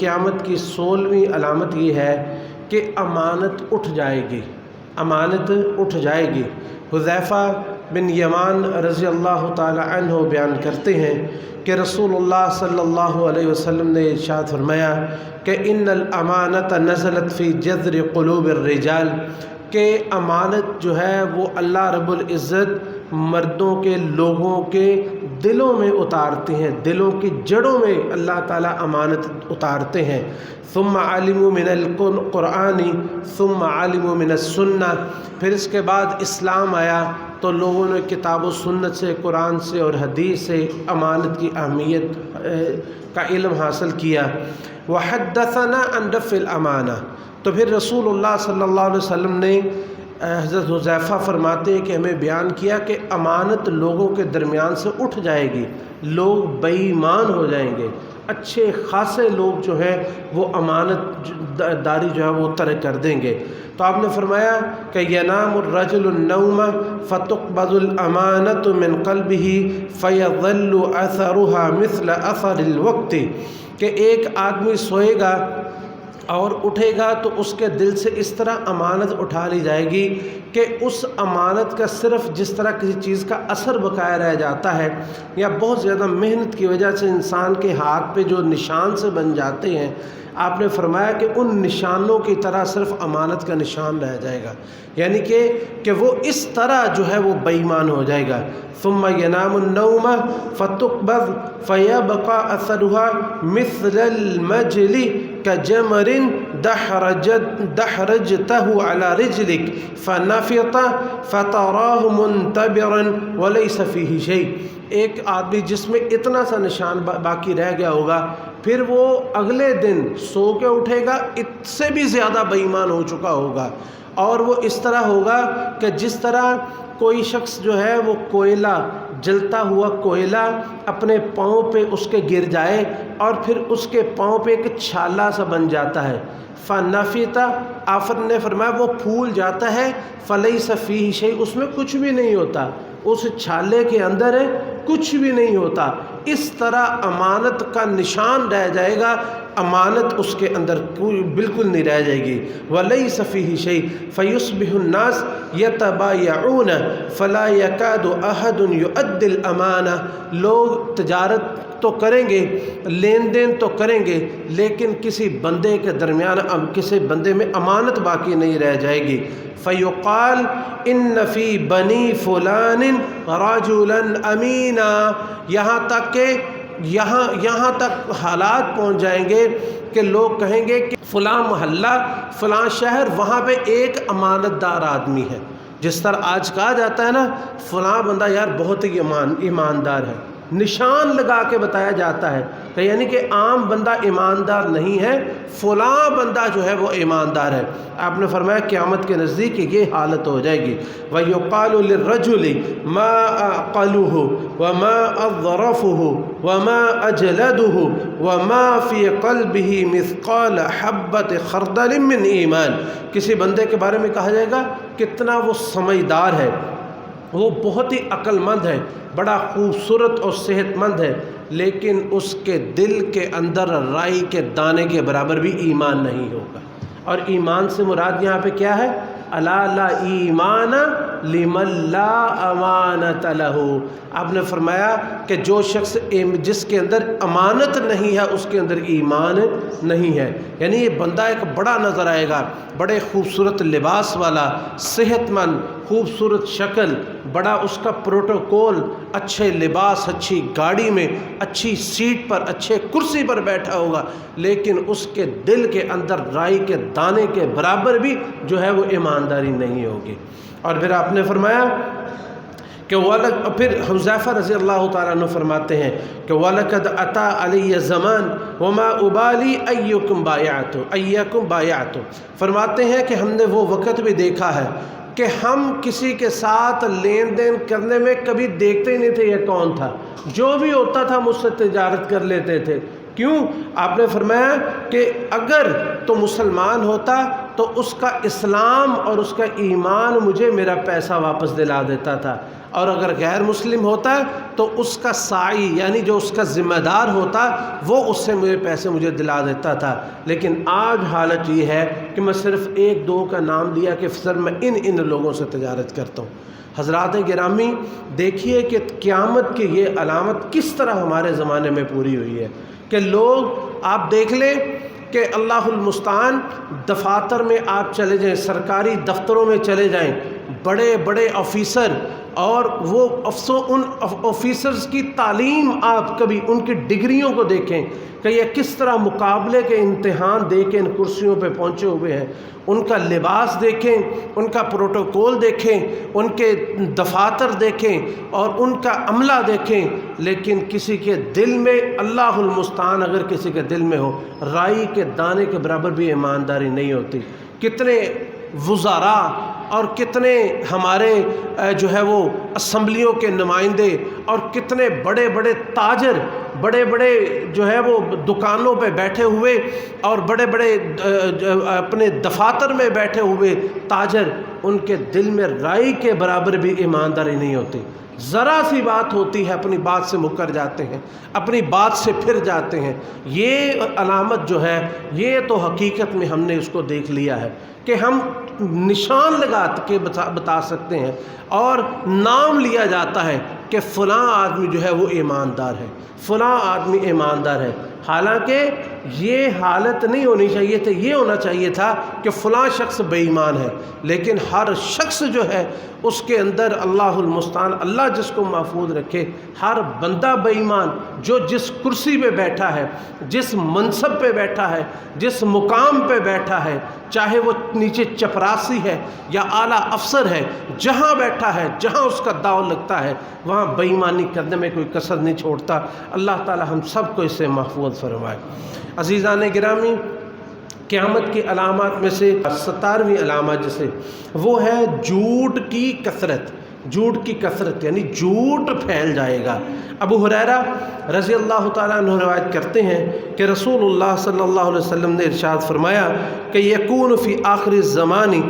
قیامت کی 16ویں علامت یہ ہے کہ امانت اٹھ جائے گی، امانت اٹھ جائے گی۔ حذیفہ بن یمان رضی اللہ تعالی عنہ بیان کرتے ہیں کہ رسول اللہ صلی اللہ علیہ وسلم نے ارشاد فرمایا کہ ان الامانۃ نزلت فی جذر قلوب الرجال، کہ امانت جو ہے وہ اللہ رب العزت مردوں کے، لوگوں کے دلوں میں اتارتے ہیں، دلوں کی جڑوں میں اللہ تعالیٰ امانت اتارتے ہیں۔ ثم علموا من القرآن ثم علموا من السنہ، پھر اس کے بعد اسلام آیا تو لوگوں نے کتاب و سنت سے، قرآن سے اور حدیث سے امانت کی اہمیت کا علم حاصل کیا۔ وحدثنا عن رفع الامانہ، تو پھر رسول اللہ صلی اللہ علیہ وسلم نے حضرت حذیفہ فرماتے ہیں کہ ہمیں بیان کیا کہ امانت لوگوں کے درمیان سے اٹھ جائے گی، لوگ بے ایمان ہو جائیں گے، اچھے خاصے لوگ جو ہے وہ امانت داری جو ہے وہ ترک کر دیں گے۔ تو آپ نے فرمایا کہ ینام الرجل النوم فتقبض الامانۃ من قلبہ فیظل اثرها مثل اثر الوقت، کہ ایک آدمی سوئے گا اور اٹھے گا تو اس کے دل سے اس طرح امانت اٹھا لی جائے گی کہ اس امانت کا صرف جس طرح کسی چیز کا اثر بقایا رہ جاتا ہے، یا بہت زیادہ محنت کی وجہ سے انسان کے ہاتھ پہ جو نشان سے بن جاتے ہیں، آپ نے فرمایا کہ ان نشانوں کی طرح صرف امانت کا نشان رہ جائے گا، یعنی کہ وہ اس طرح جو ہے وہ بے ایمان ہو جائے گا۔ ثم ینام النوم فتقبض فیبقى اثرها مثل المجل كجمر دحرجته على رجلك فنفط فتراه منتبرا وليس فيه شيء، ایک آدمی جس میں اتنا سا نشان باقی رہ گیا ہوگا، پھر وہ اگلے دن سو کے اٹھے گا اس سے بھی زیادہ بے ایمان ہو چکا ہوگا، اور وہ اس طرح ہوگا کہ جس طرح کوئی شخص جو ہے وہ کوئلہ، جلتا ہوا کوئلہ اپنے پاؤں پہ اس کے گر جائے اور پھر اس کے پاؤں پہ ایک چھالا سا بن جاتا ہے، فنفیتا، آفر نے فرمایا وہ پھول جاتا ہے، فلیس فیہ شیء، اس میں کچھ بھی نہیں ہوتا، اس چھالے کے اندر کچھ بھی نہیں ہوتا۔ اس طرح امانت کا نشان رہ جائے گا، امانت اس کے اندر بالکل نہیں رہ جائے گی۔ وَلَيْسَ فِيهِ شَيْءٌ فَيُصْبِحُ النَّاسُ يَتَبَايَعُونَ فَلَا يَكَادُ أَحَدٌ يُؤَدِّي الْأَمَانَةَ، لوگ تجارت تو کریں گے، لین دین تو کریں گے، لیکن کسی بندے کے درمیان کسی بندے میں امانت باقی نہیں رہ جائے گی۔ فَيُقَالُ إِنَّ فِي بَنِي فُلَانٍ رَجُلًا أَمِينًا، یہاں تک حالات پہنچ جائیں گے کہ لوگ کہیں گے کہ فلاں محلہ، فلاں شہر، وہاں پہ ایک امانت دار آدمی ہے، جس طرح آج کہا جاتا ہے نا فلاں بندہ یار بہت ہی ایماندار ہے، نشان لگا کے بتایا جاتا ہے کہ یعنی کہ عام بندہ ایماندار نہیں ہے، فلاں بندہ جو ہے وہ ایماندار ہے۔ آپ نے فرمایا قیامت کے نزدیک یہ حالت ہو جائے گی۔ وَيُقَالُ لِلرَّجُلِ مَا أَعْقَلُهُ وَمَا أَظْرَفُهُ وَمَا أَجْلَدُهُ وَمَا فِي قَلْبِهِ مِثْقَالَ حَبَّةِ خَرْدَلٍ مِّنْ ایمان، کسی بندے کے بارے میں کہا جائے گا کتنا وہ سمجھدار ہے، وہ بہت ہی عقل مند ہے، بڑا خوبصورت اور صحت مند ہے، لیکن اس کے دل کے اندر رائی کے دانے کے برابر بھی ایمان نہیں ہوگا۔ اور ایمان سے مراد یہاں پہ کیا ہے؟ الا لا ایمان لمن لا امانت لہ، آپ نے فرمایا کہ جو شخص جس کے اندر امانت نہیں ہے اس کے اندر ایمان نہیں ہے، یعنی یہ بندہ ایک بڑا نظر آئے گا، بڑے خوبصورت لباس والا، صحت مند، خوبصورت شکل، بڑا اس کا پروٹوکول، اچھے لباس، اچھی گاڑی میں، اچھی سیٹ پر، اچھے کرسی پر بیٹھا ہوگا، لیکن اس کے دل کے اندر رائی کے دانے کے برابر بھی جو ہے وہ ایمانداری نہیں ہوگی۔ اور پھر آپ نے فرمایا کہ پھر حذیفہ رضی اللہ تعالیٰ عنہ فرماتے ہیں کہ وَلَقَدْ أَتَى عَلَيَّ الزَّمَانُ وَمَا أُبَالِي أَيَّكُمْ بَايَعْتُ، فرماتے ہیں کہ ہم نے وہ وقت بھی دیکھا ہے کہ ہم کسی کے ساتھ لین دین کرنے میں کبھی دیکھتے ہی نہیں تھے یہ کون تھا، جو بھی ہوتا تھا مجھ سے تجارت کر لیتے تھے۔ کیوں؟ آپ نے فرمایا کہ اگر تو مسلمان ہوتا تو اس کا اسلام اور اس کا ایمان مجھے میرا پیسہ واپس دلا دیتا تھا، اور اگر غیر مسلم ہوتا ہے تو اس کا سائی یعنی جو اس کا ذمہ دار ہوتا وہ اس سے مجھے پیسے مجھے دلا دیتا تھا. لیکن آج حالت یہ ہے کہ میں صرف ایک دو کا نام لیا کہ سر میں ان لوگوں سے تجارت کرتا ہوں. حضرات گرامی دیکھیے کہ قیامت کی یہ علامت کس طرح ہمارے زمانے میں پوری ہوئی ہے کہ لوگ آپ دیکھ لیں کہ اللہ المستعان دفاتر میں آپ چلے جائیں، سرکاری دفتروں میں چلے جائیں، بڑے بڑے آفیسر اور وہ ان آفیسرز کی تعلیم آپ کبھی ان کی ڈگریوں کو دیکھیں کہ یہ کس طرح مقابلے کے امتحان دے کے ان کرسیوں پہ پہنچے ہوئے ہیں. ان کا لباس دیکھیں، ان کا پروٹوکول دیکھیں، ان کے دفاتر دیکھیں اور ان کا عملہ دیکھیں. لیکن کسی کے دل میں اللہ المستعان اگر کسی کے دل میں ہو رائی کے دانے کے برابر بھی ایمانداری نہیں ہوتی. کتنے وزراء اور کتنے ہمارے جو ہے وہ اسمبلیوں کے نمائندے اور کتنے بڑے بڑے تاجر بڑے بڑے جو ہے وہ دکانوں پہ بیٹھے ہوئے اور بڑے بڑے اپنے دفاتر میں بیٹھے ہوئے تاجر، ان کے دل میں رائی کے برابر بھی ایمانداری نہیں ہوتی. ذرا سی بات ہوتی ہے اپنی بات سے مکر جاتے ہیں، اپنی بات سے پھر جاتے ہیں. یہ علامت جو ہے یہ تو حقیقت میں ہم نے اس کو دیکھ لیا ہے کہ ہم نشان لگا کے بتا سکتے ہیں اور نام لیا جاتا ہے کہ فلاں آدمی جو ہے وہ ایماندار ہے، فلاں آدمی ایماندار ہے. حالانکہ یہ حالت نہیں ہونی چاہیے تھی، یہ ہونا چاہیے تھا کہ فلاں شخص بے ایمان ہے. لیکن ہر شخص جو ہے اس کے اندر اللہ المستعان اللہ جس کو محفوظ رکھے، ہر بندہ بے ایمان جو جس کرسی پہ بیٹھا ہے، جس منصب پہ بیٹھا ہے، جس مقام پہ بیٹھا ہے، چاہے وہ نیچے چپراسی ہے یا اعلیٰ افسر ہے، جہاں بیٹھا ہے جہاں اس کا داؤ لگتا ہے وہاں بے ایمانی کرنے میں کوئی کسر نہیں چھوڑتا. اللہ تعالی ہم سب کو اس سے محفوظ فرمائے. عزیزان گرامی، قیامت کی علامات میں سے 17ویں علامت جسے وہ ہے جھوٹ کی کثرت. جھوٹ کی کثرت یعنی جھوٹ پھیل جائے گا. ابو ہریرہ رضی اللہ تعالیٰ عنہ روایت کرتے ہیں کہ رسول اللہ صلی اللہ علیہ وسلم نے ارشاد فرمایا کہ یکون فی آخر الزمان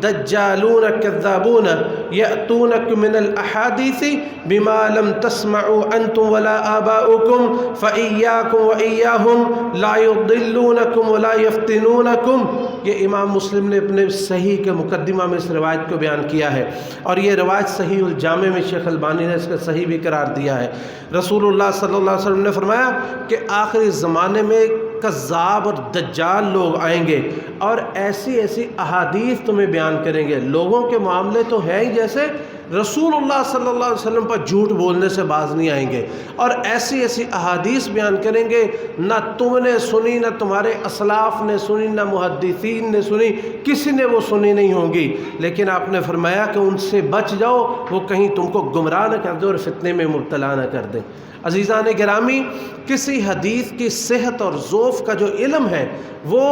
دجالون کذابون یأتونک من الاحادیث بما لم تسمعوا انتم ولا آباؤکم فإیاکم وإیاہم لا یضلونکم ولا یفتنونکم. یہ امام مسلم نے اپنے صحیح کے مقدمہ میں اس روایت کو بیان کیا ہے اور یہ روایت صحیح الجامع میں شیخ البانی نے اس کا صحیح بھی قرار دیا ہے. رسول اللہ صلی اللہ علیہ وسلم نے فرمایا کہ آخری زمانے میں کذاب اور دجال لوگ آئیں گے اور ایسی ایسی احادیث تمہیں بیان کریں گے. لوگوں کے معاملے تو ہے ہی جیسے رسول اللہ صلی اللہ علیہ وسلم پر جھوٹ بولنے سے باز نہیں آئیں گے اور ایسی ایسی احادیث بیان کریں گے نہ تم نے سنی، نہ تمہارے اسلاف نے سنی، نہ محدثین نے سنی، کسی نے وہ سنی نہیں ہوں گی. لیکن آپ نے فرمایا کہ ان سے بچ جاؤ، وہ کہیں تم کو گمراہ نہ کر دے اور فتنے میں مبتلا نہ کر دے. عزیزان گرامی، کسی حدیث کی صحت اور ضعف کا جو علم ہے وہ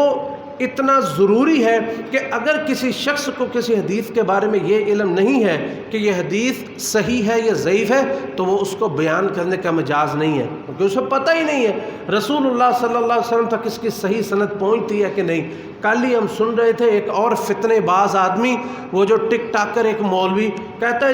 اتنا ضروری ہے کہ اگر کسی شخص کو کسی حدیث کے بارے میں یہ علم نہیں ہے کہ یہ حدیث صحیح ہے یا ضعیف ہے تو وہ اس کو بیان کرنے کا مجاز نہیں ہے، کیونکہ اسے پتہ ہی نہیں ہے رسول اللہ صلی اللہ علیہ وسلم تک اس کی صحیح سند پہنچتی ہے کہ نہیں. کل ہی ہم سن رہے تھے ایک اور فتنے باز آدمی، وہ جو ٹک ٹاکر ایک مولوی کہتا ہے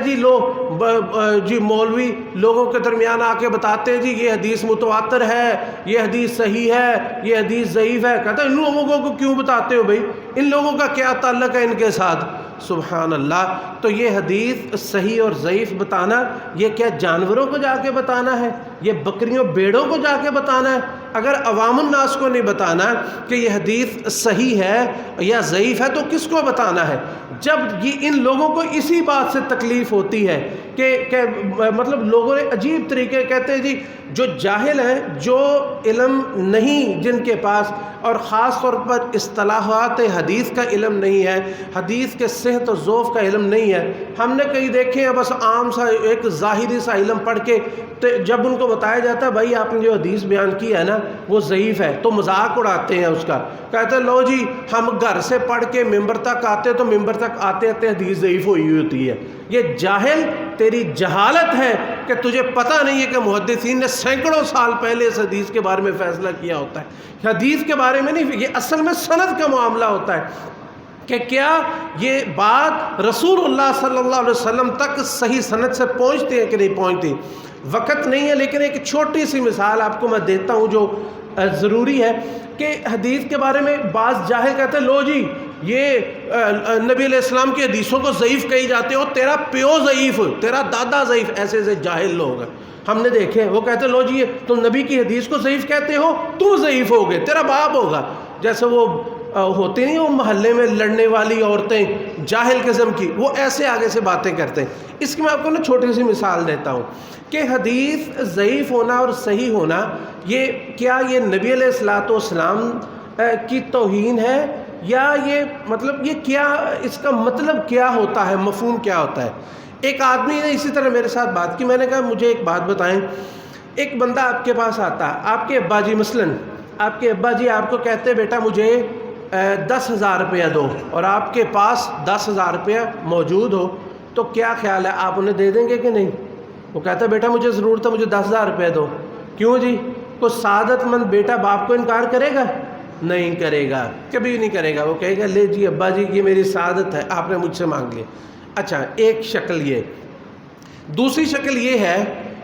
جی مولوی لوگوں کے درمیان آ کے بتاتے ہیں جی یہ حدیث متواتر ہے، یہ حدیث صحیح ہے، یہ حدیث ضعیف ہے. کہتا ہے ان لوگوں کو کیوں بتاتے ہو بھائی، ان لوگوں کا کیا تعلق ہے ان کے ساتھ؟ سبحان اللہ. تو یہ حدیث صحیح اور ضعیف بتانا یہ کیا جانوروں کو جا کے بتانا ہے؟ یہ بکریوں بیڑوں کو جا کے بتانا ہے؟ اگر عوام الناس کو نہیں بتانا کہ یہ حدیث صحیح ہے یا ضعیف ہے تو کس کو بتانا ہے؟ جب یہ ان لوگوں کو اسی بات سے تکلیف ہوتی ہے کہ مطلب لوگوں نے عجیب طریقے کہتے ہیں جی جو جاہل ہیں، جو علم نہیں جن کے پاس، اور خاص طور پر اصطلاحات حدیث کا علم نہیں ہے، حدیث کے صحت و ضعف کا علم نہیں ہے. ہم نے کئی دیکھے ہیں بس عام سا ایک ظاہری سا علم پڑھ کے جب ان کو بتایا جاتا ہے بھائی آپ نے جو حدیث بیان کی ہے نا وہ ضعیف ہے تو مذاق اڑاتے ہیں اس کا. کہتے ہیں لو جی ہم گھر سے پڑھ کے ممبر تک آتے تو ممبر تک آتے آتے حدیث ضعیف ہوئی ہوتی ہے. یہ جاہل تیری جہالت ہے کہ تجھے پتہ نہیں ہے کہ محدثین نے سینکڑوں سال پہلے اس حدیث کے بارے میں فیصلہ کیا ہوتا ہے. حدیث کے بارے میں نہیں، یہ اصل میں سند کا معاملہ ہوتا ہے کہ کیا یہ بات رسول اللہ صلی اللہ علیہ وسلم تک صحیح سند سے پہنچتی ہے کہ نہیں پہنچتی. وقت نہیں ہے لیکن ایک چھوٹی سی مثال آپ کو میں دیتا ہوں جو ضروری ہے کہ حدیث کے بارے میں بعض جاہل کہتے ہیں لو جی یہ نبی علیہ السلام کی حدیثوں کو ضعیف کہی جاتی ہو، تیرا پیو ضعیف، تیرا دادا ضعیف. ایسے ایسے جاہل لوگ ہیں ہم نے دیکھے، وہ کہتے ہیں لو جی تم نبی کی حدیث کو ضعیف کہتے ہو، تم ضعیف ہو گئے، تیرا باپ ہوگا. جیسے وہ ہوتی نہیں وہ محلے میں لڑنے والی عورتیں جاہل قسم کی، وہ ایسے آگے سے باتیں کرتے ہیں. اس کی میں آپ کو نا چھوٹی سی مثال دیتا ہوں کہ حدیث ضعیف ہونا اور صحیح ہونا یہ کیا یہ نبی علیہ الصلوۃ والسلام کی توہین ہے یا یہ مطلب یہ کیا اس کا مطلب کیا ہوتا ہے، مفہوم کیا ہوتا ہے. ایک آدمی نے اسی طرح میرے ساتھ بات کی، میں نے کہا مجھے ایک بات بتائیں، ایک بندہ آپ کے پاس آتا ہے، آپ کے ابا جی مثلاً آپ کے ابا جی آپ کو کہتے بیٹا مجھے 10,000 روپیہ دو، اور آپ کے پاس 10,000 روپیہ موجود ہو، تو کیا خیال ہے آپ انہیں دے دیں گے کہ نہیں؟ وہ کہتا ہے بیٹا مجھے ضرورت ہے، مجھے 10,000 روپیہ دو. کیوں جی؟ کوئی سعادت مند بیٹا باپ کو انکار کرے گا؟ نہیں کرے گا، کبھی نہیں کرے گا. وہ کہے گا لے جی ابا جی یہ میری سعادت ہے، آپ نے مجھ سے مانگ لی. اچھا ایک شکل یہ. دوسری شکل یہ ہے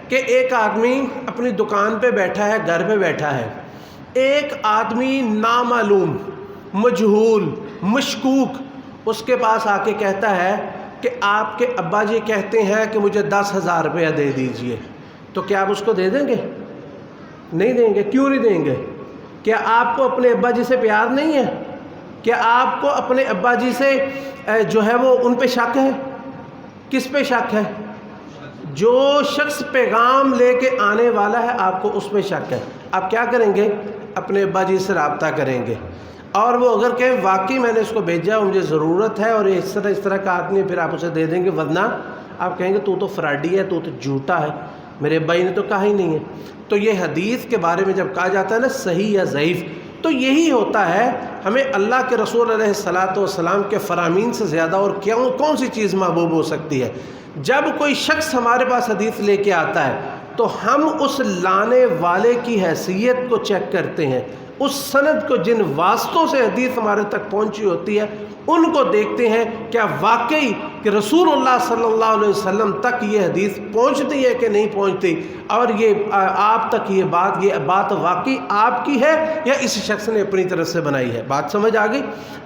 کہ ایک آدمی اپنی دکان پہ بیٹھا ہے، گھر پہ بیٹھا ہے، ایک آدمی نامعلوم، مجہول، مشکوک اس کے پاس آ کے کہتا ہے کہ آپ کے ابا جی کہتے ہیں کہ مجھے 10,000 روپیہ دے دیجئے، تو کیا آپ اس کو دے دیں گے؟ نہیں دیں گے. کیوں نہیں دیں گے؟ کیا آپ کو اپنے ابا جی سے پیار نہیں ہے؟ کیا آپ کو اپنے ابا جی سے جو ہے وہ ان پہ شک ہے؟ کس پہ شک ہے؟ جو شخص پیغام لے کے آنے والا ہے آپ کو اس پہ شک ہے. آپ کیا کریں گے؟ اپنے ابا جی سے رابطہ کریں گے، اور وہ اگر کہ واقعی میں نے اس کو بھیجا مجھے ضرورت ہے اور اس طرح کا آدمی پھر آپ اسے دے دیں گے، ورنہ آپ کہیں گے تو فراڈی ہے، تو جھوٹا ہے، میرے ابا جی نے تو کہا ہی نہیں ہے. تو یہ حدیث کے بارے میں جب کہا جاتا ہے نا صحیح یا ضعیف، تو یہی ہوتا ہے. ہمیں اللہ کے رسول علیہ الصلوۃ والسلام کے فرامین سے زیادہ اور کون سی چیز محبوب ہو سکتی ہے؟ جب کوئی شخص ہمارے پاس حدیث لے کے آتا ہے تو ہم اس لانے والے کی حیثیت کو چیک کرتے ہیں، اس سند کو جن واسطوں سے حدیث ہمارے تک پہنچی ہوتی ہے ان کو دیکھتے ہیں کیا واقعی کہ رسول اللہ صلی اللہ علیہ وسلم تک یہ حدیث پہنچتی ہے کہ نہیں پہنچتی، اور یہ آپ تک یہ بات واقعی آپ کی ہے یا اس شخص نے اپنی طرف سے بنائی ہے. بات سمجھ آ گئی؟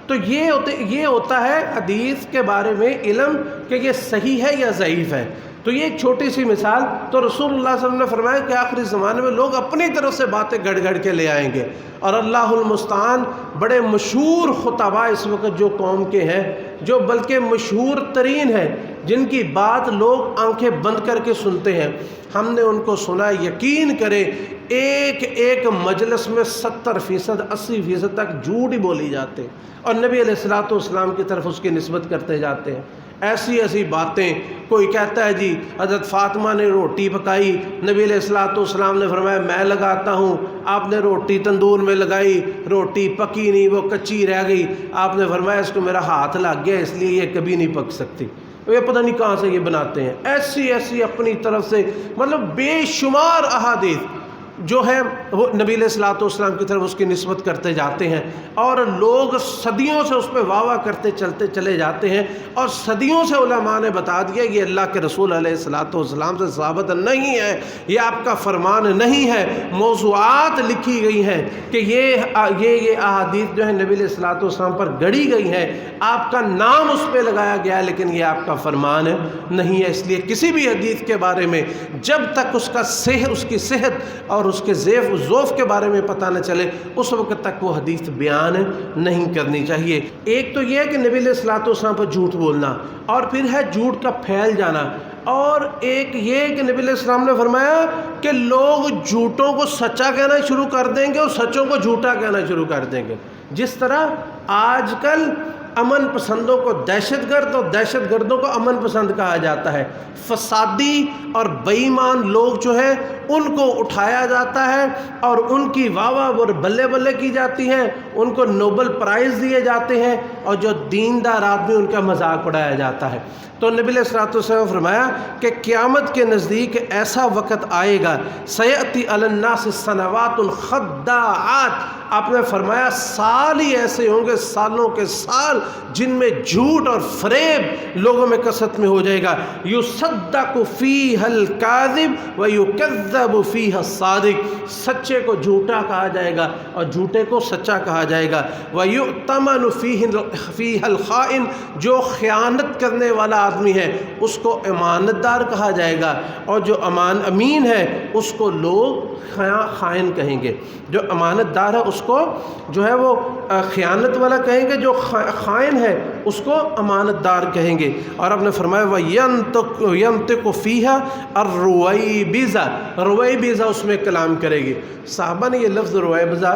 تو یہ ہوتا ہے حدیث کے بارے میں علم کہ یہ صحیح ہے یا ضعیف ہے. تو یہ ایک چھوٹی سی مثال. تو رسول اللہ صلی اللہ علیہ وسلم نے فرمایا کہ آخری زمانے میں لوگ اپنی طرف سے باتیں گڑ گڑ کے لے آئیں گے، اور اللہ المستعان بڑے مشہور خطباء اس وقت جو قوم کے ہیں، جو بلکہ مشہور ترین ہیں، جن کی بات لوگ آنکھیں بند کر کے سنتے ہیں. ہم نے ان کو سنا، یقین کرے ایک مجلس میں 70%، 80% تک جھوٹ ہی بولی جاتے اور نبی علیہ الصلوۃ والسلام کی طرف اس کی نسبت کرتے جاتے ہیں. ایسی باتیں. کوئی کہتا ہے جی حضرت فاطمہ نے روٹی پکائی، نبی علیہ الصلوۃ والسلام نے فرمایا میں لگاتا ہوں، آپ نے روٹی تندور میں لگائی، روٹی پکی نہیں، وہ کچی رہ گئی، آپ نے فرمایا اس کو میرا ہاتھ لگ گیا اس لیے یہ کبھی نہیں پک سکتی. یہ پتہ نہیں کہاں سے یہ بناتے ہیں. ایسی اپنی طرف سے مطلب بے شمار احادیث جو ہے وہ نبی علیہ الصلوۃ والسلام کی طرف اس کی نسبت کرتے جاتے ہیں، اور لوگ صدیوں سے اس پہ واہ کرتے چلتے چلے جاتے ہیں، اور صدیوں سے علماء نے بتا دیا یہ اللہ کے رسول علیہ الصلوۃ والسلام سے ثابت نہیں ہے، یہ آپ کا فرمان نہیں ہے. موضوعات لکھی گئی ہیں کہ یہ احادیث جو ہے نبی علیہ الصلوۃ والسلام پر گڑھی گئی ہیں، آپ کا نام اس پہ لگایا گیا ہے لیکن یہ آپ کا فرمان نہیں ہے. اس لیے کسی بھی حدیث کے بارے میں جب تک اس کی صحت اور اس کے ذوف کے بارے میں پتہ نہ چلے اس وقت تک وہ حدیث بیان نہیں کرنی چاہیے. ایک تو یہ ہے کہ نبی علیہ الصلوۃ والسلام پر جھوٹ بولنا، اور پھر ہے جھوٹ کا پھیل جانا، اور ایک یہ کہ نبی علیہ السلام نے فرمایا کہ لوگ جھوٹوں کو سچا کہنا شروع کر دیں گے اور سچوں کو جھوٹا کہنا شروع کر دیں گے. جس طرح آج کل امن پسندوں کو دہشت گرد اور دہشت گردوں کو امن پسند کہا جاتا ہے. فسادی اور بے ایمان لوگ جو ہیں ان کو اٹھایا جاتا ہے اور ان کی واہ اور بلے بلے کی جاتی ہیں، ان کو نوبل پرائز دیے جاتے ہیں، اور جو دیندار آدمی ان کا مذاق اڑایا جاتا ہے. تو نبی علیہ الصلوۃ والسلام نے فرمایا کہ قیامت کے نزدیک ایسا وقت آئے گا، سیأتی علی الناس سنوات خداعات، آپ نے فرمایا سال ہی ایسے ہوں گے، سالوں کے سال، جن میں جھوٹ اور فریب لوگوں میں کثرت میں ہو جائے گا۔ یصدق فیہ الکاذب ویکذب فیہ الصادق، سچے کو جھوٹا کہا جائے گا اور جھوٹے کو سچا کہا جائے گا۔ ویؤتمن فیہ الخائن، جو خیانت کرنے والا آدمی ہے اس کو امانت دار کہا جائے گا، اور جو امین ہے اس کو لوگ خائن کہیں گے۔ جو امانت دار ہے اس کو جو ہے وہ خیانت والا کہیں گے، جو خائن ہے اس کو امانت دار کہیں گے۔ اور آپ نے فرمایا وَيَنْطِقُ فِيهَا الرُّوَيْبِضَةُ، رویبضہ اس میں کلام کرے گی۔ صحابہ نے یہ لفظ رویبضہ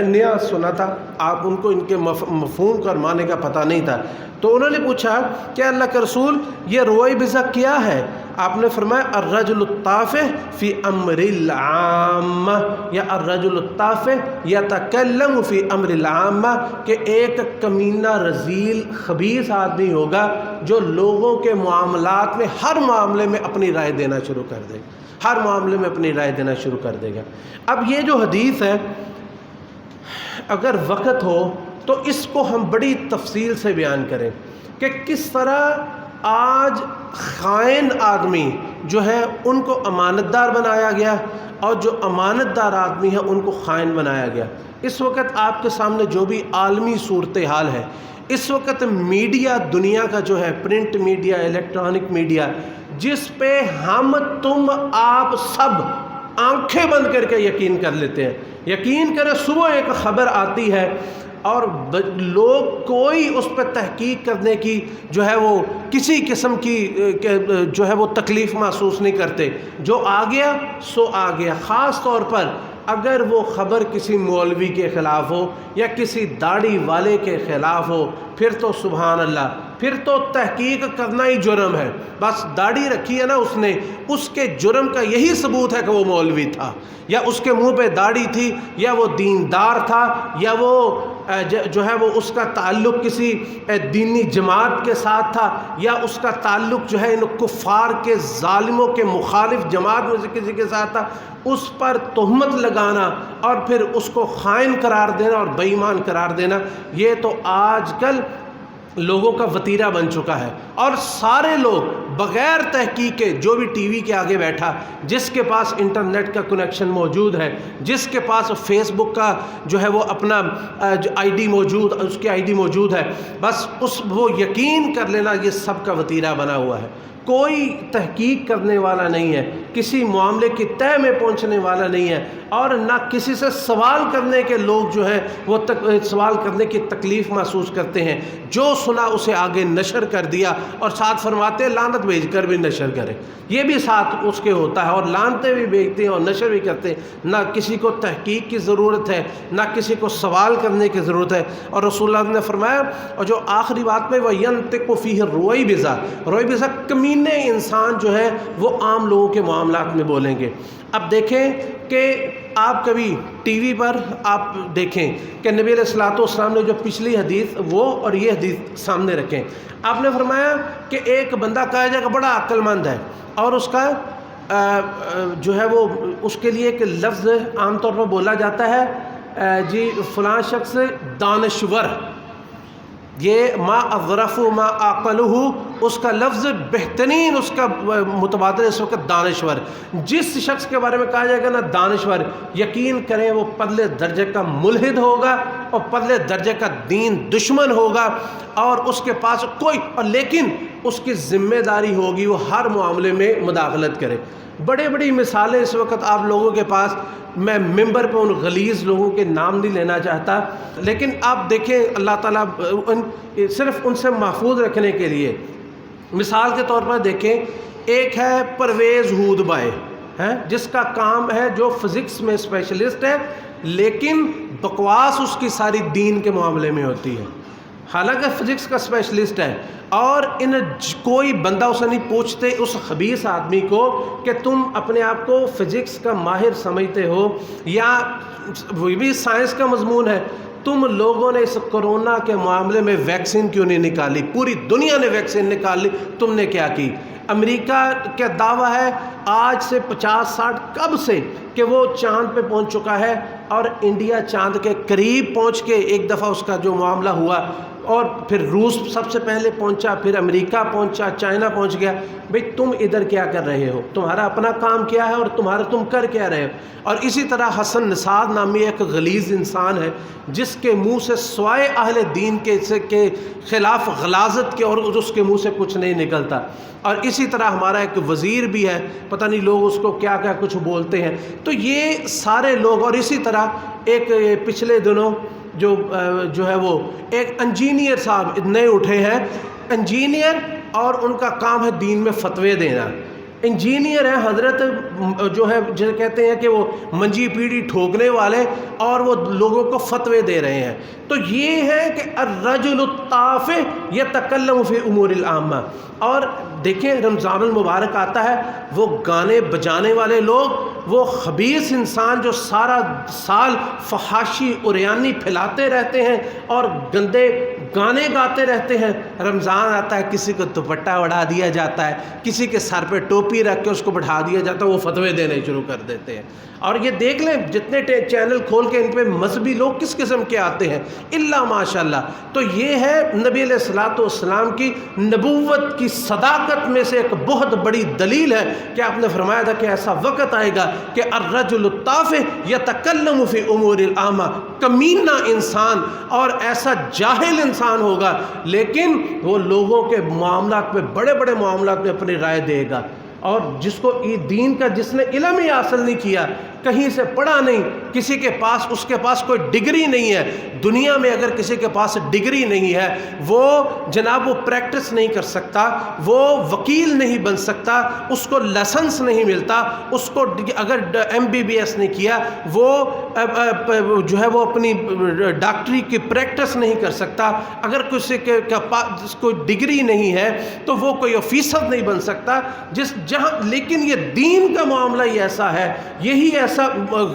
نیا سنا تھا، آپ ان کو ان کے مفہوم کا اور معنی کا پتہ نہیں تھا، تو انہوں نے پوچھا کہ اللہ کے رسول یہ رویبضہ کیا ہے؟ آپ نے فرمایا الرجل الطافح فی امر العامہ، یا الرجل الطافح یتکلم فی امر العامہ، کہ ایک کمینہ رذیل خبیث آدمی ہوگا جو لوگوں کے معاملات میں ہر معاملے میں اپنی رائے دینا شروع کر دے گا، ہر معاملے میں اپنی رائے دینا شروع کر دے گا۔ اب یہ جو حدیث ہے، اگر وقت ہو تو اس کو ہم بڑی تفصیل سے بیان کریں کہ کس طرح آج خائن آدمی جو ہے ان کو امانت دار بنایا گیا، اور جو امانت دار آدمی ہے ان کو خائن بنایا گیا۔ اس وقت آپ کے سامنے جو بھی عالمی صورتحال ہے، اس وقت میڈیا دنیا کا جو ہے، پرنٹ میڈیا، الیکٹرانک میڈیا، جس پہ ہم تم آپ سب آنکھیں بند کر کے یقین کر لیتے ہیں۔ یقین کریں صبح ایک خبر آتی ہے اور لوگ کوئی اس پہ تحقیق کرنے کی جو ہے وہ کسی قسم کی جو ہے وہ تکلیف محسوس نہیں کرتے، جو آ گیا سو آ گیا۔ خاص طور پر اگر وہ خبر کسی مولوی کے خلاف ہو یا کسی داڑھی والے کے خلاف ہو، پھر تو سبحان اللہ، پھر تو تحقیق کرنا ہی جرم ہے۔ بس داڑھی رکھی ہے نا اس نے، اس کے جرم کا یہی ثبوت ہے کہ وہ مولوی تھا، یا اس کے منہ پہ داڑھی تھی، یا وہ دیندار تھا، یا وہ جو ہے وہ اس کا تعلق کسی دینی جماعت کے ساتھ تھا، یا اس کا تعلق جو ہے ان کفار کے ظالموں کے مخالف جماعت میں سے کسی کے ساتھ تھا۔ اس پر تہمت لگانا اور پھر اس کو خائن قرار دینا اور بے ایمان قرار دینا، یہ تو آج کل لوگوں کا وتیرہ بن چکا ہے۔ اور سارے لوگ بغیر تحقیق کے، جو بھی ٹی وی کے آگے بیٹھا، جس کے پاس انٹرنیٹ کا کنیکشن موجود ہے، جس کے پاس فیس بک کا جو ہے وہ اپنا آئی ڈی موجود، اس کی آئی ڈی موجود ہے، بس وہ یقین کر لینا یہ سب کا وتیرہ بنا ہوا ہے۔ کوئی تحقیق کرنے والا نہیں ہے، کسی معاملے کی تہہ میں پہنچنے والا نہیں ہے، اور نہ کسی سے سوال کرنے کے لوگ جو ہیں وہ سوال کرنے کی تکلیف محسوس کرتے ہیں۔ جو سنا اسے آگے نشر کر دیا، اور ساتھ فرماتے ہیں لعنت بھیج کر بھی نشر کرے، یہ بھی ساتھ اس کے ہوتا ہے، اور لعنتیں بھی بھیجتے ہیں اور نشر بھی کرتے ہیں۔ نہ کسی کو تحقیق کی ضرورت ہے، نہ کسی کو سوال کرنے کی ضرورت ہے۔ اور رسول اللہ نے فرمایا، اور جو آخری بات میں وَيَنْطِقُ فِيهِ الرُّوَيْبِضَةُ، رویبضہ کمینے انسان جو ہے وہ عام لوگوں کے معاملات میں بولیں گے۔ اب دیکھیں کہ آپ کبھی ٹی وی پر آپ دیکھیں کہ نبی علیہ الصلوۃ والسلام نے جو پچھلی حدیث وہ اور یہ حدیث سامنے رکھیں، آپ نے فرمایا کہ ایک بندہ کہا جائے گا بڑا عقل مند ہے، اور اس کا جو ہے وہ اس کے لیے ایک لفظ عام طور پر بولا جاتا ہے، جی فلاں شخص دانشور، یہ ما اظرف ما عقلہ، اس کا لفظ بہترین اس کا متبادل اس وقت دانشور۔ جس شخص کے بارے میں کہا جائے گا نا دانشور، یقین کریں وہ پرلے درجے کا ملحد ہوگا اور پرلے درجے کا دین دشمن ہوگا، اور اس کے پاس کوئی، لیکن اس کی ذمہ داری ہوگی وہ ہر معاملے میں مداخلت کرے۔ بڑی بڑی مثالیں اس وقت آپ لوگوں کے پاس، میں ممبر پہ ان غلیظ لوگوں کے نام نہیں لینا چاہتا، لیکن آپ دیکھیں اللہ تعالیٰ صرف ان سے محفوظ رکھنے کے لیے، مثال کے طور پر دیکھیں، ایک ہے پرویز ہود بھائی، جس کا کام ہے، جو فزکس میں اسپیشلسٹ ہے، لیکن بکواس اس کی ساری دین کے معاملے میں ہوتی ہے، حالانکہ فزکس کا اسپیشلسٹ ہے، اور کوئی بندہ اسے نہیں پوچھتے اس خبیث آدمی کو کہ تم اپنے آپ کو فزکس کا ماہر سمجھتے ہو، یا وہ بھی سائنس کا مضمون ہے، تم لوگوں نے اس کرونا کے معاملے میں ویکسین کیوں نہیں نکالی؟ پوری دنیا نے ویکسین نکال لی، تم نے کیا کی؟ امریکہ کا دعویٰ ہے آج سے 50-60 کب سے کہ وہ چاند پہ پہنچ چکا ہے، اور انڈیا چاند کے قریب پہنچ کے ایک دفعہ اس کا جو معاملہ ہوا، اور پھر روس سب سے پہلے پہنچا، پھر امریکہ پہنچا، چائنا پہنچ گیا۔ بھئی تم ادھر کیا کر رہے ہو؟ تمہارا اپنا کام کیا ہے اور تم کر کیا رہے ہو؟ اور اسی طرح حسن نژاد نامی ایک غلیظ انسان ہے جس کے منہ سے سوائے اہل دین کے خلاف غلاظت کے اور اس کے منہ سے کچھ نہیں نکلتا۔ اور اسی طرح ہمارا ایک وزیر بھی ہے، پتہ نہیں لوگ اس کو کیا کیا کچھ بولتے ہیں۔ تو یہ سارے لوگ، اور اسی طرح ایک پچھلے دنوں جو ہے وہ ایک انجینئر صاحب نئے اٹھے ہیں، انجینئر، اور ان کا کام ہے دین میں فتوے دینا۔ انجینئر ہیں حضرت، جو ہے جسے کہتے ہیں کہ وہ منجی پیڑھی ٹھوکنے والے، اور وہ لوگوں کو فتوے دے رہے ہیں۔ تو یہ ہے کہ الرجل الطافح یتکلم فی امور العامہ۔ اور دیکھیں رمضان المبارک آتا ہے، وہ گانے بجانے والے لوگ، وہ خبیث انسان جو سارا سال فحاشی عریانی پھیلاتے رہتے ہیں اور گندے گانے گاتے رہتے ہیں، رمضان آتا ہے کسی کو دوپٹہ اڑا دیا جاتا ہے، کسی کے سر پہ ٹوپی رکھ کے اس کو بٹھا دیا جاتا ہے، وہ فتوے دینے شروع کر دیتے ہیں۔ اور یہ دیکھ لیں جتنے چینل کھول کے ان پہ مذہبی لوگ کس قسم کے آتے ہیں، الا ماشاء اللہ۔ تو یہ ہے نبی علیہ الصلوۃ والسلام کی نبوت کی صداقت میں سے ایک بہت بڑی دلیل ہے کہ آپ نے فرمایا تھا کہ ایسا وقت آئے گا کہ الرجل الطافح یتکلم فی امور العامہ، کمینہ انسان اور ایسا جاہل انسان ہوگا، لیکن وہ لوگوں کے معاملات میں، بڑے بڑے معاملات میں اپنی رائے دے گا۔ اور جس کو دین کا، جس نے علم ہی حاصل نہیں کیا، کہیں سے پڑھا نہیں، کسی کے پاس، اس کے پاس کوئی ڈگری نہیں ہے دنیا میں، اگر کسی کے پاس ڈگری نہیں ہے، وہ جناب وہ پریکٹس نہیں کر سکتا، وہ وکیل نہیں بن سکتا، اس کو لائسنس نہیں ملتا، اس کو اگر MBBS نہیں کیا، وہ جو ہے وہ اپنی ڈاکٹری کی پریکٹس نہیں کر سکتا، اگر کسی کے پاس کوئی ڈگری نہیں ہے تو وہ کوئی آفیسر نہیں بن سکتا، لیکن یہ دین کا معاملہ ہی ایسا ہے، یہی ایسا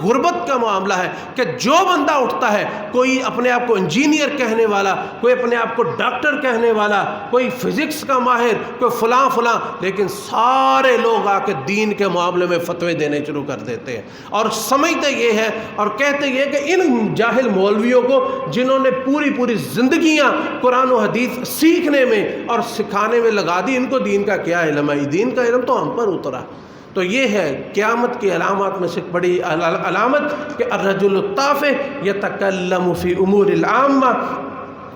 غربت کا معاملہ ہے کہ جو بندہ اٹھتا ہے، کوئی اپنے آپ کو انجینئر کہنے والا، کوئی اپنے آپ کو ڈاکٹر کہنے والا، کوئی فزکس کا ماہر، کوئی فلاں فلاں، لیکن سارے لوگ آ کے دین کے معاملے میں فتوے دینے شروع کر دیتے ہیں، اور سمجھتے یہ ہے اور کہتے یہ کہ ان جاہل مولویوں کو، جنہوں نے پوری زندگیاں قرآن و حدیث سیکھنے میں اور سکھانے میں لگا دی، ان کو دین کا کیا علم ہے؟ دین کا علم تو ہم پر اترا۔ تو یہ ہے قیامت کی علامات میں سے بڑی علامت کہ الرجل الطافح یتکلم فی امور العامہ،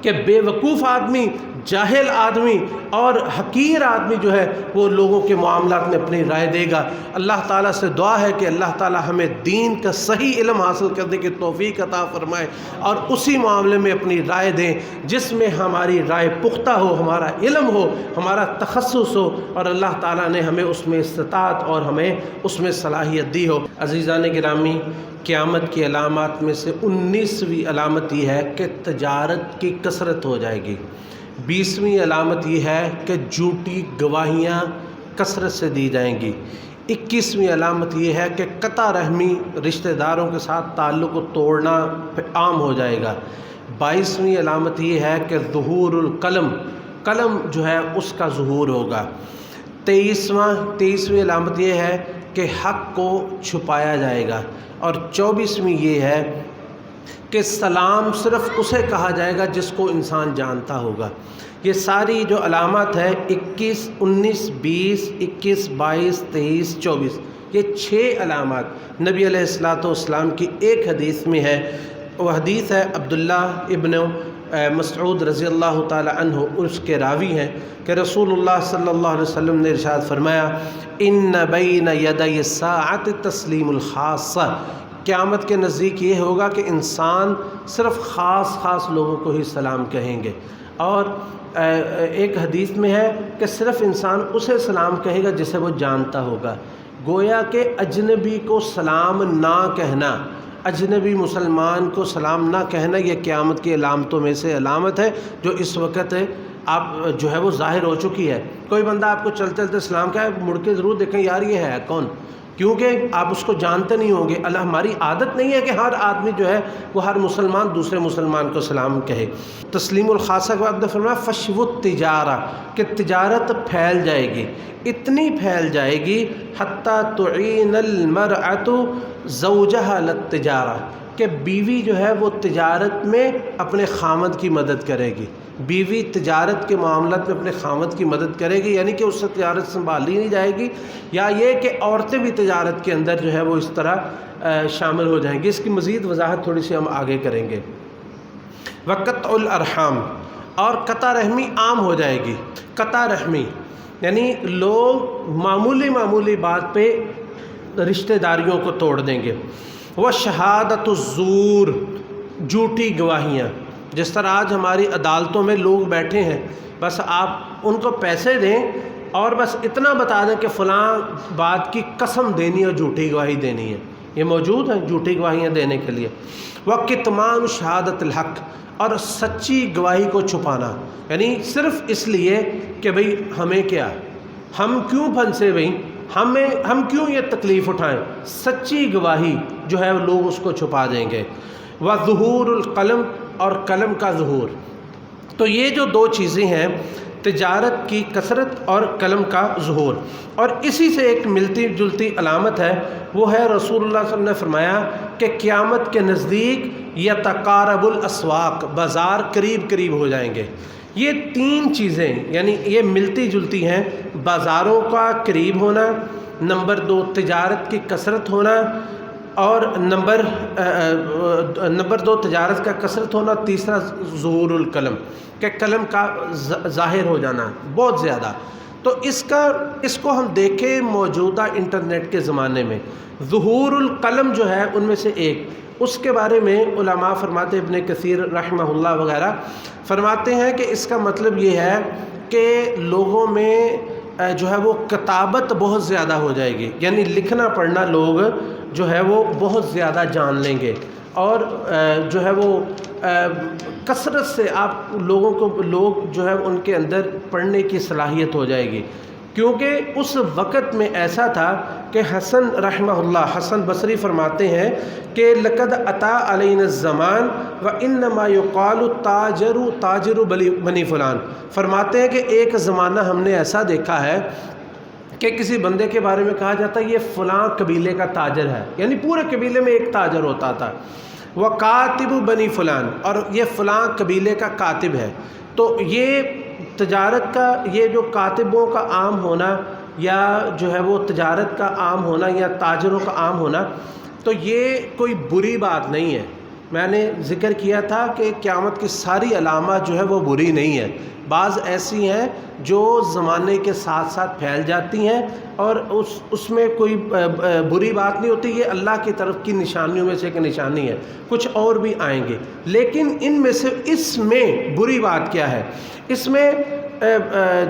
کہ بے وقوف آدمی، جاہل آدمی اور حقیر آدمی جو ہے وہ لوگوں کے معاملات میں اپنی رائے دے گا۔ اللہ تعالیٰ سے دعا ہے کہ اللہ تعالیٰ ہمیں دین کا صحیح علم حاصل کرنے کی توفیق عطا فرمائے، اور اسی معاملے میں اپنی رائے دیں جس میں ہماری رائے پختہ ہو، ہمارا علم ہو، ہمارا تخصص ہو، اور اللہ تعالیٰ نے ہمیں اس میں استطاعت اور ہمیں اس میں صلاحیت دی ہو۔ عزیزان گرامی، قیامت کی علامات میں سے 19ویں علامت یہ ہے کہ تجارت کی کثرت ہو جائے گی۔ 20ویں علامت یہ ہے کہ جھوٹی گواہیاں کثرت سے دی جائیں گی۔ 21ویں علامت یہ ہے کہ قطع رحمی، رشتہ داروں کے ساتھ تعلق کو توڑنا عام ہو جائے گا۔ 22ویں علامت یہ ہے کہ ظہور القلم، قلم جو ہے اس کا ظہور ہوگا۔ 23ویں علامت یہ ہے کہ حق کو چھپایا جائے گا، اور 24ویں یہ ہے کہ سلام صرف اسے کہا جائے گا جس کو انسان جانتا ہوگا۔ یہ ساری جو علامات ہے 21، 19، 20، 21، 22، 23، 24، یہ 6 علامات نبی علیہ الصلوۃ والسلام کی ایک حدیث میں ہے۔ وہ حدیث ہے عبداللہ ابن مسعود رضی اللہ تعالی عنہ، اس کے راوی ہیں کہ رسول اللہ صلی اللہ علیہ وسلم نے ارشاد فرمایا، ان بین یدی الساعۃ تسلیم الخاصہ، قیامت کے نزدیک یہ ہوگا کہ انسان صرف خاص لوگوں کو ہی سلام کہیں گے، اور ایک حدیث میں ہے کہ صرف انسان اسے سلام کہے گا جسے وہ جانتا ہوگا۔ گویا کہ اجنبی کو سلام نہ کہنا، اجنبی مسلمان کو سلام نہ کہنا، یہ قیامت کی علامتوں میں سے علامت ہے جو اس وقت آپ جو ہے وہ ظاہر ہو چکی ہے۔ کوئی بندہ آپ کو چلتے چلتے سلام کہے، مڑ کے ضرور دیکھیں یار یہ ہے کون، کیونکہ آپ اس کو جانتے نہیں ہوں گے۔ ہماری عادت نہیں ہے کہ ہر آدمی جو ہے وہ ہر مسلمان دوسرے مسلمان کو سلام کہے۔ تسلیم الخاصہ کے بعد فرمایا فشو التجارہ، کہ تجارت پھیل جائے گی، اتنی پھیل جائے گی حتیٰ تعین المرأۃ زوجہا للتجارہ، کہ بیوی جو ہے وہ تجارت میں اپنے خامد کی مدد کرے گی، بیوی تجارت کے معاملات میں اپنے خامد کی مدد کرے گی، یعنی کہ اس سے تجارت سنبھالی نہیں جائے گی، یا یہ کہ عورتیں بھی تجارت کے اندر جو ہے وہ اس طرح شامل ہو جائیں گی۔ اس کی مزید وضاحت تھوڑی سی ہم آگے کریں گے۔ وقطع الارحام، اور قطع رحمی عام ہو جائے گی۔ قطع رحمی یعنی لوگ معمولی بات پہ رشتہ داریوں کو توڑ دیں گے۔ وہ شہادت الزور، جھوٹی گواہیاں، جس طرح آج ہماری عدالتوں میں لوگ بیٹھے ہیں، بس آپ ان کو پیسے دیں اور بس اتنا بتا دیں کہ فلاں بات کی قسم دینی اور جھوٹی گواہی دینی ہے، یہ موجود ہیں جھوٹی گواہیاں دینے کے لیے۔ وہ کتمان شہادت الحق، اور سچی گواہی کو چھپانا، یعنی صرف اس لیے کہ بھئی ہمیں کیا، ہم کیوں پھنسے بھئی، ہم کیوں یہ تکلیف اٹھائیں، سچی گواہی جو ہے لوگ اس کو چھپا دیں گے۔ وظہور القلم، اور قلم کا ظہور۔ تو یہ جو دو چیزیں ہیں، تجارت کی کثرت اور قلم کا ظہور، اور اسی سے ایک ملتی جلتی علامت ہے، وہ ہے رسول اللہ صلی اللہ علیہ وسلم نے فرمایا کہ قیامت کے نزدیک یتقارب الاسواق، بازار قریب ہو جائیں گے۔ یہ تین چیزیں یعنی یہ ملتی جلتی ہیں، بازاروں کا قریب ہونا، نمبر دو تجارت کی کثرت ہونا، اور نمبر دو تجارت کا کثرت ہونا، تیسرا ظہور القلم، کہ قلم کا ظاہر ہو جانا بہت زیادہ۔ تو اس کو ہم دیکھیں موجودہ انٹرنیٹ کے زمانے میں، ظہور القلم جو ہے ان میں سے ایک، اس کے بارے میں علماء فرماتے، ابن کثیر رحمہ اللہ وغیرہ فرماتے ہیں کہ اس کا مطلب یہ ہے کہ لوگوں میں جو ہے وہ کتابت بہت زیادہ ہو جائے گی، یعنی لکھنا پڑھنا لوگ جو ہے وہ بہت زیادہ جان لیں گے، اور جو ہے وہ کثرت سے لوگ جو ہے ان کے اندر پڑھنے کی صلاحیت ہو جائے گی۔ کیونکہ اس وقت میں ایسا تھا کہ حسن رحمہ اللہ، حسن بصری فرماتے ہیں کہ لقد اتا علینا الزمان وانما یقال تاجر بنی فلان، فرماتے ہیں کہ ایک زمانہ ہم نے ایسا دیکھا ہے کہ کسی بندے کے بارے میں کہا جاتا ہے یہ فلاں قبیلے کا تاجر ہے، یعنی پورے قبیلے میں ایک تاجر ہوتا تھا۔ وہ کاتب بنی فلان، اور یہ فلاں قبیلے کا کاتب ہے۔ تو یہ تجارت کا، یہ جو کاتبوں کا عام ہونا، یا جو ہے وہ تجارت کا عام ہونا، یا تاجروں کا عام ہونا، تو یہ کوئی بری بات نہیں ہے۔ میں نے ذکر کیا تھا کہ قیامت کی ساری علامات جو ہے وہ بری نہیں ہے، بعض ایسی ہیں جو زمانے کے ساتھ ساتھ پھیل جاتی ہیں، اور اس میں کوئی بری بات نہیں ہوتی، یہ اللہ کی طرف کی نشانیوں میں سے ایک نشانی ہے، کچھ اور بھی آئیں گے، لیکن ان میں سے اس میں بری بات کیا ہے؟ اس میں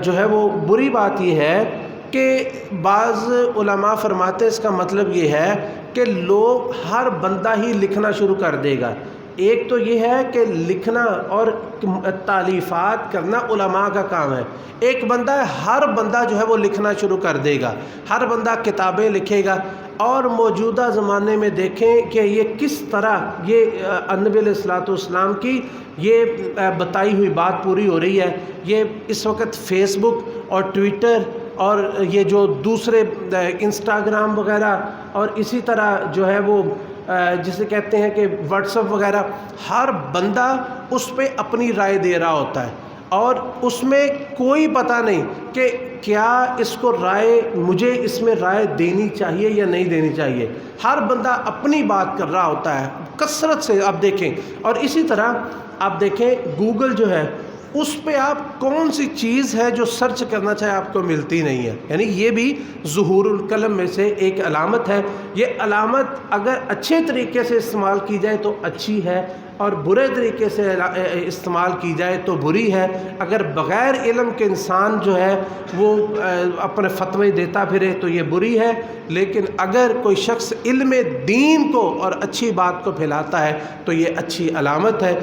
جو ہے وہ بری بات یہ ہے کہ بعض علماء فرماتے ہیں اس کا مطلب یہ ہے کہ لوگ، ہر بندہ ہی لکھنا شروع کر دے گا۔ ایک تو یہ ہے کہ لکھنا اور تالیفات کرنا علماء کا کام ہے، ایک بندہ ہے، ہر بندہ جو ہے وہ لکھنا شروع کر دے گا، ہر بندہ کتابیں لکھے گا۔ اور موجودہ زمانے میں دیکھیں کہ یہ کس طرح یہ نبی علیہ الصلوۃ والسلام کی یہ بتائی ہوئی بات پوری ہو رہی ہے۔ یہ اس وقت فیس بک اور ٹویٹر اور یہ جو دوسرے انسٹاگرام وغیرہ، اور اسی طرح جو ہے وہ جسے کہتے ہیں کہ واٹس ایپ وغیرہ، ہر بندہ اس پہ اپنی رائے دے رہا ہوتا ہے، اور اس میں کوئی پتہ نہیں کہ کیا اس کو مجھے اس میں رائے دینی چاہیے یا نہیں دینی چاہیے، ہر بندہ اپنی بات کر رہا ہوتا ہے کثرت سے، آپ دیکھیں۔ اور اسی طرح آپ دیکھیں گوگل جو ہے، اس پہ آپ کون سی چیز ہے جو سرچ کرنا چاہے آپ کو ملتی نہیں ہے، یعنی یہ بھی ظہور القلم میں سے ایک علامت ہے۔ یہ علامت اگر اچھے طریقے سے استعمال کی جائے تو اچھی ہے، اور برے طریقے سے استعمال کی جائے تو بری ہے۔ اگر بغیر علم کے انسان جو ہے وہ اپنے فتوے دیتا پھرے تو یہ بری ہے، لیکن اگر کوئی شخص علم دین کو اور اچھی بات کو پھیلاتا ہے تو یہ اچھی علامت ہے۔